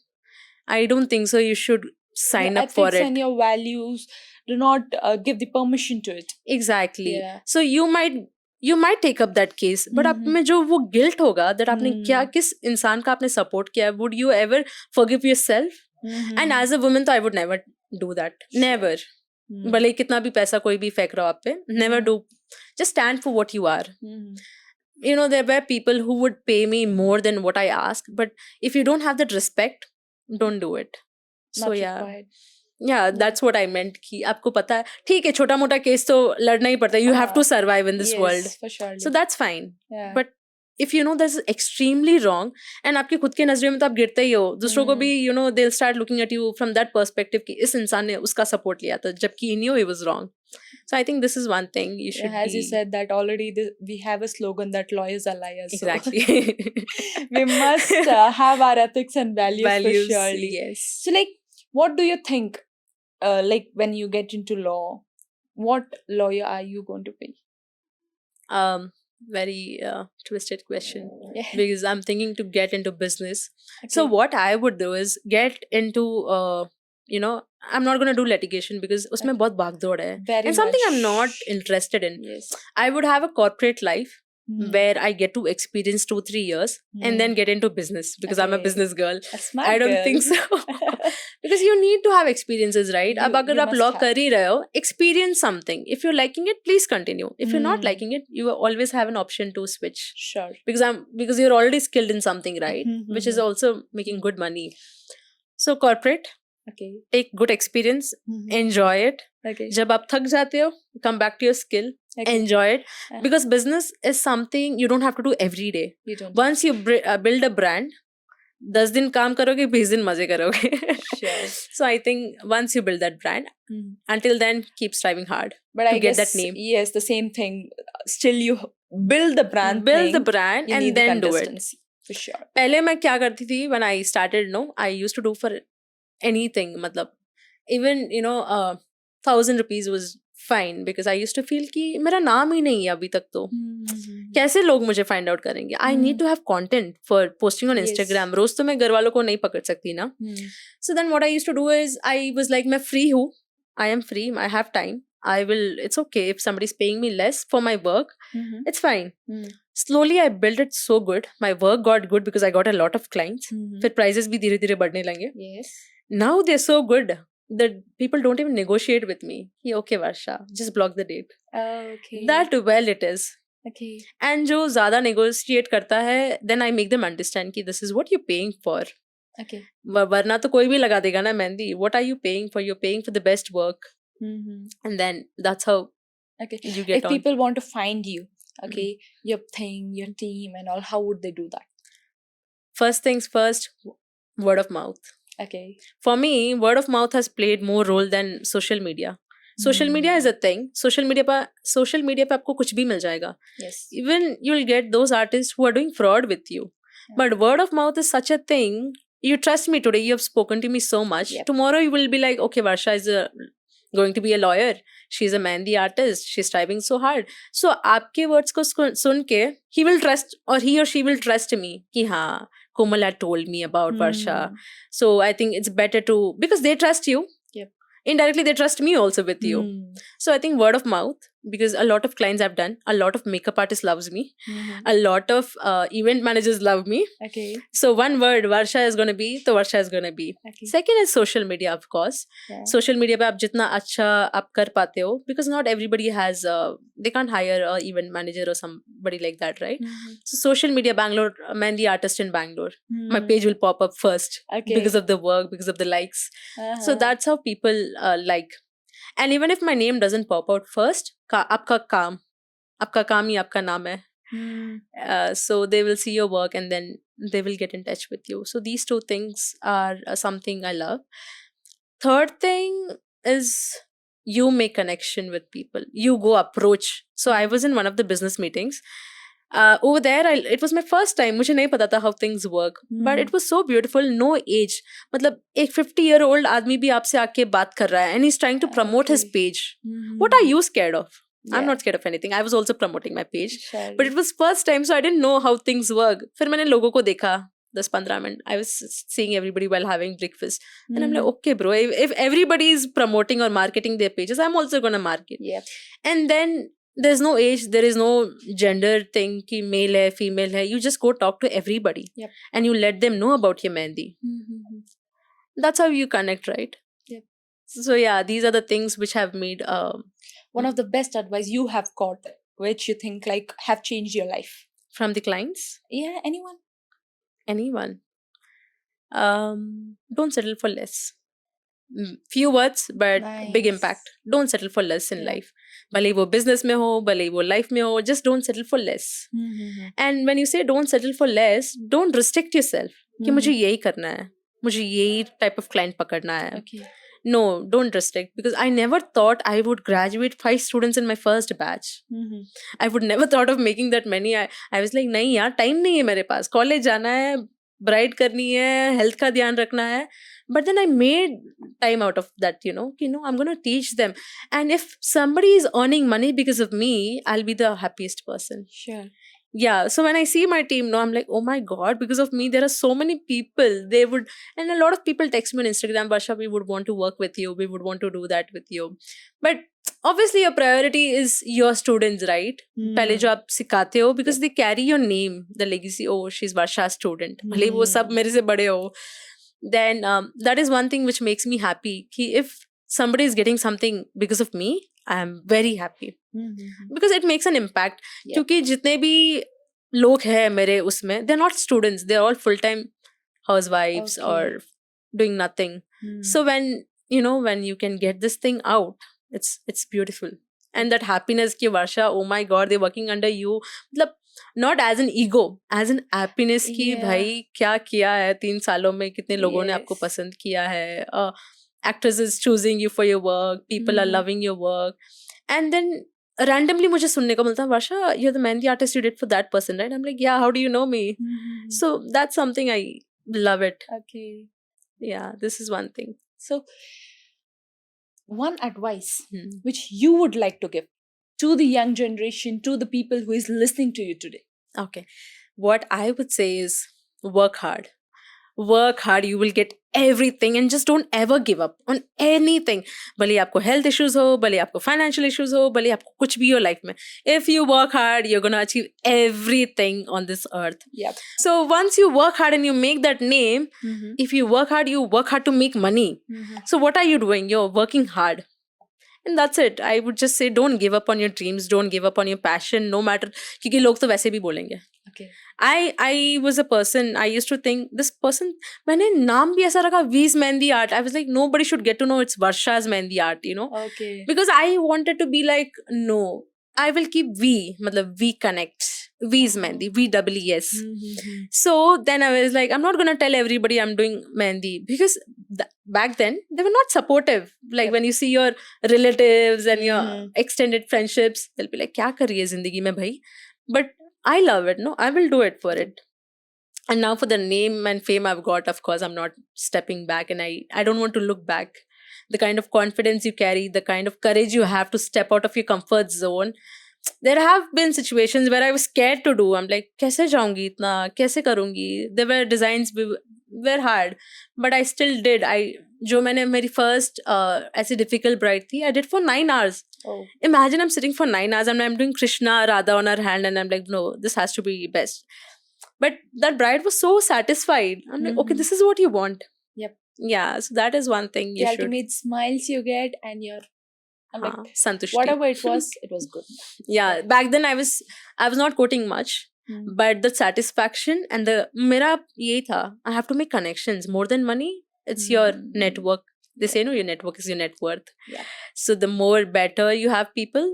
I don't think so you should sign up for it. And your values do not give the permission to it. Exactly. Yeah. So you might take up that case, but आप में जो वो guilt होगा that आपने क्या किस इंसान का आपने support किया, would you ever forgive yourself? And as a woman, तो I would never do that. Never. भले कितना भी पैसा कोई भी फेंक रहा हो आप पे, never do. Just stand for what you are. You know, there were people who would pay me more than what I ask, but if you don't have that respect, don't do it. So yeah, that's what I meant. कि आपको पता है, ठीक है, छोटा मोटा case तो लड़ना ही पड़ता है. You have to survive in this world. For sure. So that's fine. But if you know this is extremely wrong, and आपके खुद के नजरिए में तो आप गिरते ही हो, दूसरों को भी, you know, they'll start looking at you from that perspective कि इस इंसान ने उसका support लिया था, जबकि he knew he was wrong. So I think this is one thing you should as you said that already, we have a slogan that lawyers are liars. Exactly. So we must have our ethics and values for surely. Yes. So like, what do you think, like when you get into law, what lawyer are you going to be? Very twisted question. Yeah. Because I'm thinking to get into business. Okay. So what I would do is get into you know, I'm not going to do litigation because उसमें बहुत भागदौड़ है. Very and something much. I'm not interested in. Yes. I would have a corporate life where I get to experience 2-3 years and then get into business because I'm a Okay. business girl. A smart I don't girl. think so. Because you need to have experiences, right? अब अगर you आप must law have. कर ही रहे हो, experience something. If you're liking it, please continue. If you're not liking it, you always have an option to switch. Sure. Because you're already skilled in something, right? Which is also making good money. So corporate, Okay. take good experience, enjoy it. Okay. जब आप थक जाते हो, come back to your skill, Okay. enjoy it. Yeah. Because business is something you don't have to do every day. You don't. Once you build a brand, 10 दिन काम करोगे, 20 दिन मजे करोगे. Sure. So I think once you build that brand, until then keep striving hard But to I get guess that name. yes, the same thing. Still, you build the brand. Build the thing, brand you and need the then do it. consistency, for sure. पहले मैं क्या करती थी when I started, no, I used to do for anything. मतलब even 1,000 rupees was fine because I used to feel कि मेरा नाम ही नहीं है अभी तक तो. कैसे लोग मुझे फाइंड आउट करेंगे? I need to have content for posting on Instagram. रोज तो मैं घर वालों को नहीं पकड़ सकती ना. So then what I used to do is I was like मैं फ्री हूँ, I am free, I have time, it's okay if somebody's paying me less for my work. Mhm. It's fine. Mm. Slowly I built it so good. My work got good because I got a lot of clients. Mhm. फिर prices भी धीरे धीरे बढ़ने लगे. Yes. Now they're so good that people don't even negotiate with me. कि okay Varsha, just block the date. Okay. That well it is. Okay. And जो ज़्यादा negotiate करता है, then I make them understand कि this is what you're paying for. Okay. वरना तो कोई भी लगा देगा ना mehndi. What are you paying for? You're paying for the best work. Mhm. And then that's how Okay. you get If on. people want to find you, okay, your thing, your team, and all, how would they do that? First things first, word of mouth. Okay. For me, word of mouth has played more role than social media. Social media is a thing. Social media पे आपको कुछ भी मिल जाएगा. Yes. Even you'll get those artists who are doing fraud with you. Yeah. But word of mouth is such a thing. You trust me today. You have spoken to me so much. Yep. Tomorrow you will be like, okay, Varsha is going to be a lawyer. She's a mehndi artist. She's striving so hard. So आपके words को सुन के he will trust, or he or she will trust me कि हाँ, Komal had told me about Varsha. So I think it's better to, because they trust you. Yep. Indirectly they trust me also with you. Mm. So I think word of mouth, because a lot of clients I've done, a lot of makeup artists loves me, Mhm. a lot of event managers love me. Okay. So one word Varsha is going to be, तो Varsha is going to be. Okay. Second is social media, of course. Yeah. Social media पे आप जितना अच्छा आप कर पाते हो, because not everybody has, they can't hire a event manager or somebody like that, right? Mhm. So social media, Bangalore, mehndi artist in Bangalore. My Mm. page will pop up first Okay. because of the work, because of the likes. Uh-huh. So that's how people like. And even if my name doesn't pop out first, आपका काम ही आपका नाम है. Mm. So they will see your work and then they will get in touch with you. So these two things are something I love. Third thing is you make connection with people. You go approach. So I was in one of the business meetings. Over there, it was my first time. मुझे नहीं पता था how things work. But it was so beautiful. No age. मतलब एक 50-year-old आदमी भी आपसे आके बात कर रहा है. And he's trying to promote his Okay. page. Mhm. What are you scared of? I'm Yeah. not scared of anything. I was also promoting my page. Sure. But it was first time, so I didn't know how things work. फिर मैंने लोगों को देखा 10-15 minutes. I was seeing everybody while having breakfast. And I'm like, okay, bro, if everybody is promoting or marketing their pages, I'm also going to market. Yep. And then there's no age, there is no gender thing, ki male hai, female hai. You just go talk to everybody. Yep. And you let them know about your mehndi. Mhm. That's how you connect, right? Yep. So yeah, these are the things which have made One of the best advice you have got, which you think like have changed your life. from the clients. Yeah, anyone? Anyone. Don't settle for less. Few words, but big Nice. impact. Don't settle for less in Yeah. life. भले वो business में हो, भले वो life में हो, just don't settle for less. Mhm. And when you say don't settle for less, don't restrict yourself. कि मुझे यही करना है, मुझे यही type of client पकड़ना है. Okay. No, don't restrict, because I never thought I would graduate 5 students in my first batch. Mhm. I would never thought of making that many. I was like, नहीं यार, time नहीं है मेरे पास. College जाना है, bride करनी है, health का ध्यान रखना है. But then I made time out of that, I'm going to teach them. And if somebody is earning money because of me, I'll be the happiest person. Sure. Yeah, so when I see my team now, I'm like, oh my god, because of me there are so many people. And a lot of people text me on Instagram, Varsha, we would want to work with you, we would want to do that with you. But obviously your priority is your students, right? पहले जो आप सिखाते हो, because they carry your name, the legacy. Oh, she's Varsha's student, भले वो सब मेरे से बड़े हो. Then that is one thing which makes me happy, कि if somebody is getting something because of me, I am very happy. Mhm. Because it makes an impact. Yeah. क्योंकि जितने भी लोग हैं मेरे उसमें, they're not students, they're all full-time housewives Okay. or doing nothing. Mhm. So when you can get this thing out, it's beautiful. And that happiness कि Varsha, oh my god, they're working under you, मतलब not as an ego, as an happiness कि Yeah. भाई क्या किया है 3 सालों में, कितने लोगों ने आपको Yes. पसंद किया है, actors is choosing you for your work, people are Mhm. loving your work. And then randomly मुझे सुनने को मिलता है, Varsha, you're the mehndi artist you did for that person, right? I'm like, yeah, how do you know me? Mhm. So that's something I love it. Okay. Yeah, this is one thing. So, one advice Hmm. which you would like to give to the young generation, to the people who is listening to you today. Okay. What I would say is work hard. Work hard, you will get everything and just don't ever give up on anything. भले आपको health issues हो, भले आपको financial issues हो, भले आपको कुछ भी हो life में. If you work hard, you're gonna achieve everything on this earth. Yep. So once you work hard and you make that name, Mm-hmm. if you work hard to make money. Mm-hmm. So what are you doing? You're working hard. And that's it. I would just say don't give up on your dreams, don't give up on your passion, no matter, क्योंकि लोग तो वैसे भी बोलेंगे. Okay. I was a person, I used to think this person, मैंने नाम भी ऐसा रखा V's Mehndi Art. I was like, nobody should get to know it's Varsha's Mehndi Art, you know. Okay. Because I wanted to be like, no, I will keep V, matlab V Connect, V's Mehndi, VEES. Mm-hmm. So then I was like, I'm not going to tell everybody I'm doing Mehndi because back then they were not supportive. Like Yep. when you see your relatives and your Mhm. extended friendships, they'll be like, kya kar rahi hai zindagi mein bhai? But I love it. No, I will do it for it. And now for the name and fame I've got, of course, I'm not stepping back and I don't want to look back. The kind of confidence you carry, the kind of courage you have to step out of your comfort zone. There have been situations where I was scared to do. I'm like, kaise jaungi itna? Kaise karungi? There were designs were hard, but I still did. जो मैंने मेरी first ऐसी difficult bride थी, I did for 9 hours. Oh. Imagine I'm sitting for 9 hours and I'm doing Krishna, Radha on her hand and I'm like, no, this has to be best. But that bride was so satisfied. I'm like, okay, this is what you want. Yep. Yeah, so that is one thing you The should. ultimate smiles you get and I'm like, Santushti. whatever it was good. Yeah, back then I was not quoting much. Mm. But the satisfaction and मेरा यही था, I have to make connections more than money. It's your network. They say no, your network is your net worth. Yeah. So the more better you have people,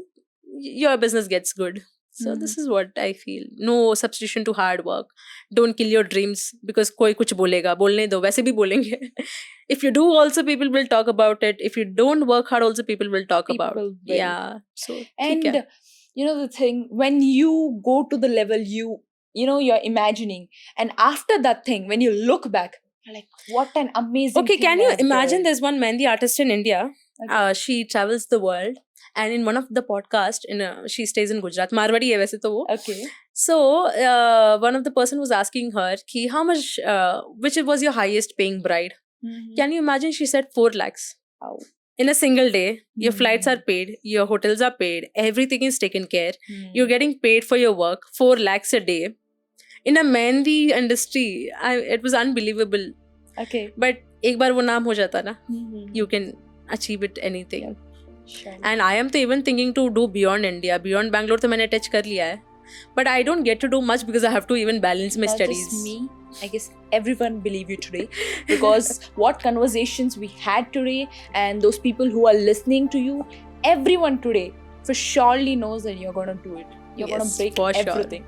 your business gets good. So this is what I feel. No substitution to hard work. Don't kill your dreams because कोई कुछ बोलेगा. बोलने दो, वैसे भी बोलेंगे. If you do also, people will talk about it. If you don't work hard also, people will talk about it. will. Yeah. So And you know the thing, when you go to the level you're imagining, and after that thing, when you look back, you're like, what an amazing okay, thing can you I've imagine done. there's one Mehndi artist in India. Okay. She travels the world. And in one of the podcast, she stays in Gujarat. Marwadi hai वैसे तो वो. Okay. So one of the person was asking her, ki, how much, which was your highest paying bride? Mm-hmm. Can you imagine? She said 4 lakhs. Wow. In a single day, your flights are Mhm. paid, your hotels are paid, everything is taken care. Mm. You're getting paid for your work, 4 lakhs a day. In a Mehndi industry, it was unbelievable. Okay. But एक बार वो नाम हो जाता ना, Mm-hmm. you can achieve it anything. Sure. And I am to even thinking to do beyond India. Beyond Bangalore तो मैंने touch कर लिया है. But I don't get to do much because I have to even balance my Not studies. just me, I guess everyone believe you today, because what conversations we had today, and those people who are listening to you, everyone today for surely knows that you're going to do it. You're going to Yes, break for sure. everything.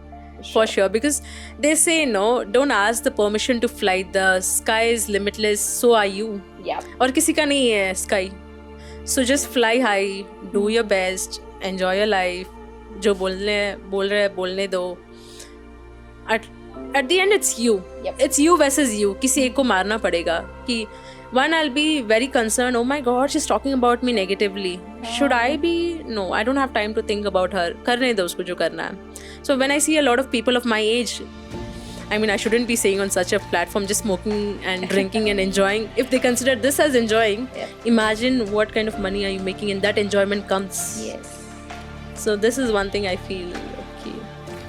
For sure, because they say no, don't ask the permission to fly. The sky is limitless, so are you. Yeah. और किसी का नहीं है sky. So just fly high, do your best, enjoy your life. जो बोल रहे हैं बोलने दो. At the end, it's you. Yep. It's you versus you. किसी एक को मारना पड़ेगा. कि one, I'll be very concerned. Oh my God, she's talking about me negatively. Should I be? No, I don't have time to think about her. करने दो उसको जो करना है. So when I see a lot of people of my age, I mean, I shouldn't be saying on such a platform just smoking and drinking and enjoying. If they consider this as enjoying, Yep. imagine what kind of money are you making, and that enjoyment comes. Yes. So this is one thing I feel. Okay,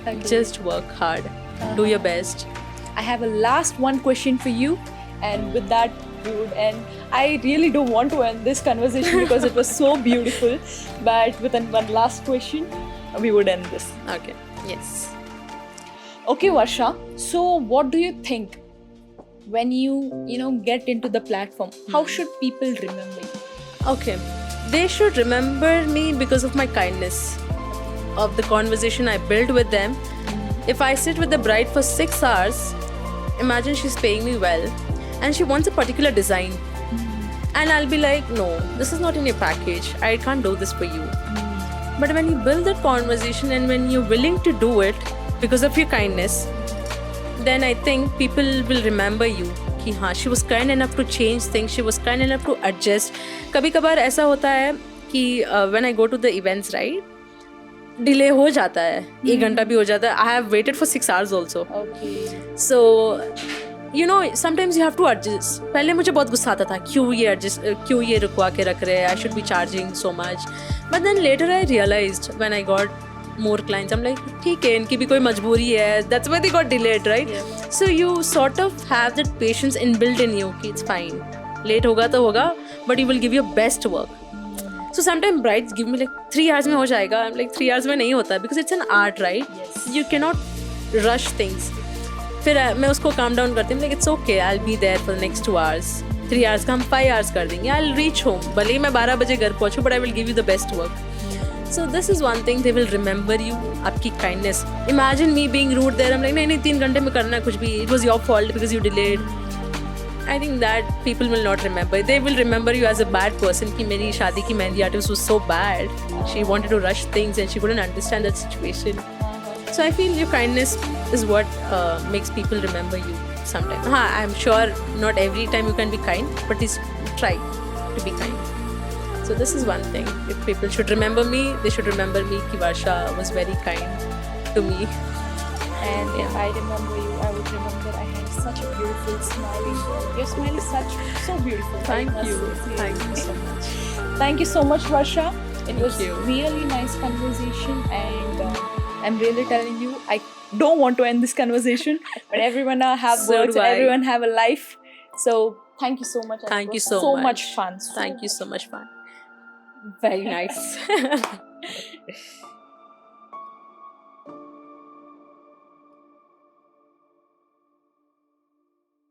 Agree. just work hard, do your best. I have a last one question for you, and with that we would end. I really don't want to end this conversation because it was so beautiful, but with one last question, we would end this. Okay. Yes. Okay, Varsha. So, what do you think when you get into the platform? How should people remember you? Okay. They should remember me because of my kindness, of the conversation I built with them. If I sit with the bride for 6 hours, imagine she's paying me well and she wants a particular design. And I'll be like, no, this is not in your package. I can't do this for you. But when you build that conversation and when you're willing to do it because of your kindness, then I think people will remember you. कि हाँ, she was kind enough to change things, she was kind enough to adjust. कभी कभार ऐसा होता है कि when I go to the events, right, delay हो जाता है, 1 घंटा भी हो जाता है. I have waited for 6 hours also. Okay. So you know, sometimes you have to adjust. पहले मुझे बहुत गुस्सा आता था, क्यों ये रुकवा के रख रहे हैं, I should be charging so much. But then later I realized when I got more clients, I'm like, ठीक है, इनकी भी कोई मजबूरी है. That's why they got delayed, right? Yeah. So you sort of have that patience inbuilt in you कि it's fine. Late होगा तो होगा, but you will give your best work. So sometimes brides give me like 3 hours में हो जाएगा. I'm like 3 hours में नहीं होता because it's an art, right? Yes. You cannot rush things. फिर मैं उसको calm down करती हूँ, like it's okay, I'll be there for the next 2 hours. 3 hours का हम 5 hours कर देंगे. I'll reach home. भले ही मैं 12 बजे घर पहुँचूँ, but I will give you the best work. So this is one thing, they will remember you, आपकी kindness. Imagine me being rude there. I'm like नहीं 3 घंटे में करना है कुछ भी. It was your fault because you delayed. I think that people will not remember. They will remember you as a bad person. कि मेरी शादी की mehndi artist was so bad. She wanted to rush things and she couldn't understand that situation. So I feel your kindness is what makes people remember you sometimes. I'm sure not every time you can be kind, but just try to be kind. So this is one thing. If people should remember me, they should remember me कि Varsha was very kind to me. And if I remember you, I would remember I had such a beautiful smiling girl. Your smile is so beautiful. Thank I you. must say. Thank you so much. Thank you so much, Varsha. It was you. really nice conversation, and I'm really telling you, I don't want to end this conversation, but everyone have So works, do I. everyone have a life. So thank you so much. and Thank it you was so much fun. Thank you so much fun. Very nice.